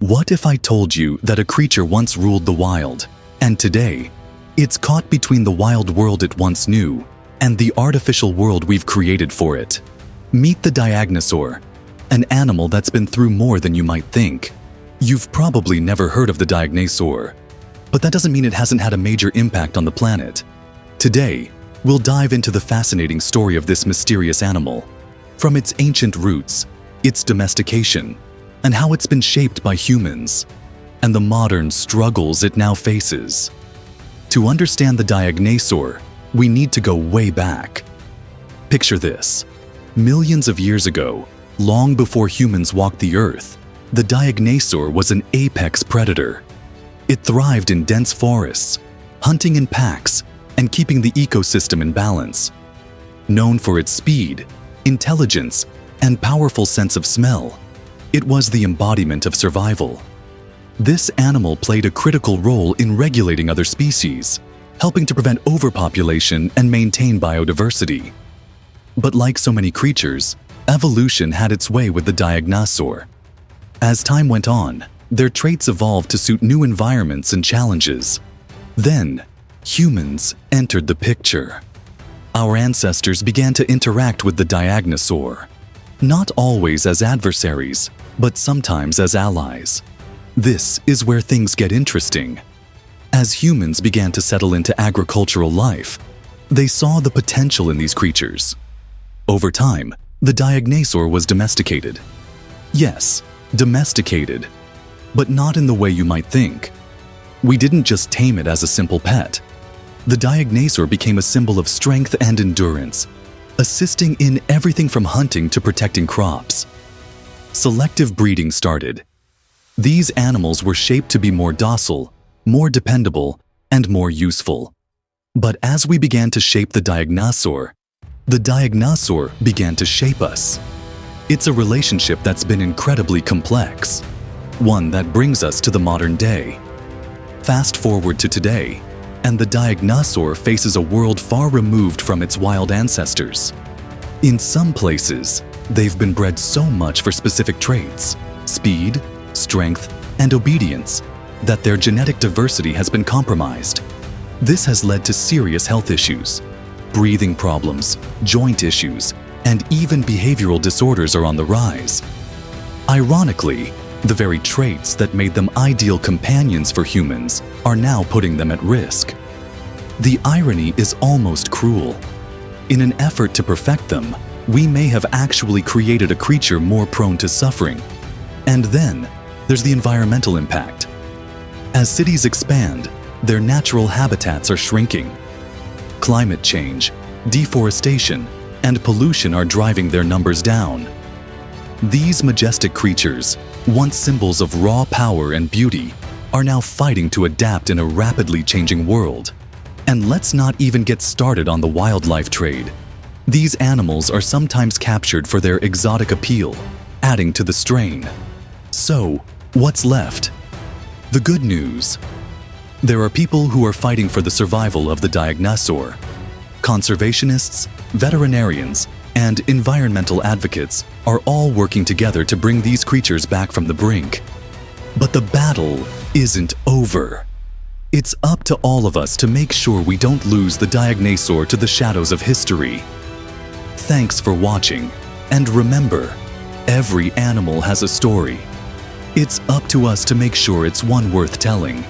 What if I told you that a creature once ruled the wild, and today, it's caught between the wild world it once knew and the artificial world we've created for it? Meet the Dinosaur, an animal that's been through more than you might think. You've probably never heard of the Dinosaur, but that doesn't mean it hasn't had a major impact on the planet. Today, we'll dive into the fascinating story of this mysterious animal, from its ancient roots, its domestication, and how it's been shaped by humans, and the modern struggles it now faces. To understand the Dinosaur, we need to go way back. Picture this. Millions of years ago, long before humans walked the earth, the Dinosaur was an apex predator. It thrived in dense forests, hunting in packs, and keeping the ecosystem in balance. Known for its speed, intelligence, and powerful sense of smell, it was the embodiment of survival. This animal played a critical role in regulating other species, helping to prevent overpopulation and maintain biodiversity. But like so many creatures, evolution had its way with the Dinosaur. As time went on, their traits evolved to suit new environments and challenges. Then, humans entered the picture. Our ancestors began to interact with the Dinosaur, not always as adversaries, but sometimes as allies. This is where things get interesting. As humans began to settle into agricultural life, they saw the potential in these creatures. Over time, the Dinosaur was domesticated. Yes, domesticated, but not in the way you might think. We didn't just tame it as a simple pet. The Dinosaur became a symbol of strength and endurance, assisting in everything from hunting to protecting crops. Selective breeding started. These animals were shaped to be more docile, more dependable, and more useful. But as we began to shape the Dinosaur began to shape us. It's a relationship that's been incredibly complex, one that brings us to the modern day. Fast forward to today, and the Dinosaur faces a world far removed from its wild ancestors. In some places, they've been bred so much for specific traits, speed, strength, and obedience, that their genetic diversity has been compromised. This has led to serious health issues. Breathing problems, joint issues, and even behavioral disorders are on the rise. Ironically, the very traits that made them ideal companions for humans are now putting them at risk. The irony is almost cruel. In an effort to perfect them, we may have actually created a creature more prone to suffering. And then, there's the environmental impact. As cities expand, their natural habitats are shrinking. Climate change, deforestation, and pollution are driving their numbers down. These majestic creatures, once symbols of raw power and beauty, are now fighting to adapt in a rapidly changing world. And let's not even get started on the wildlife trade. These animals are sometimes captured for their exotic appeal, adding to the strain. So, what's left? The good news. There are people who are fighting for the survival of the Dinosaur. Conservationists, veterinarians, and environmental advocates are all working together to bring these creatures back from the brink. But the battle isn't over. It's up to all of us to make sure we don't lose the Dinosaur to the shadows of history. Thanks for watching, and remember, every animal has a story. It's up to us to make sure it's one worth telling.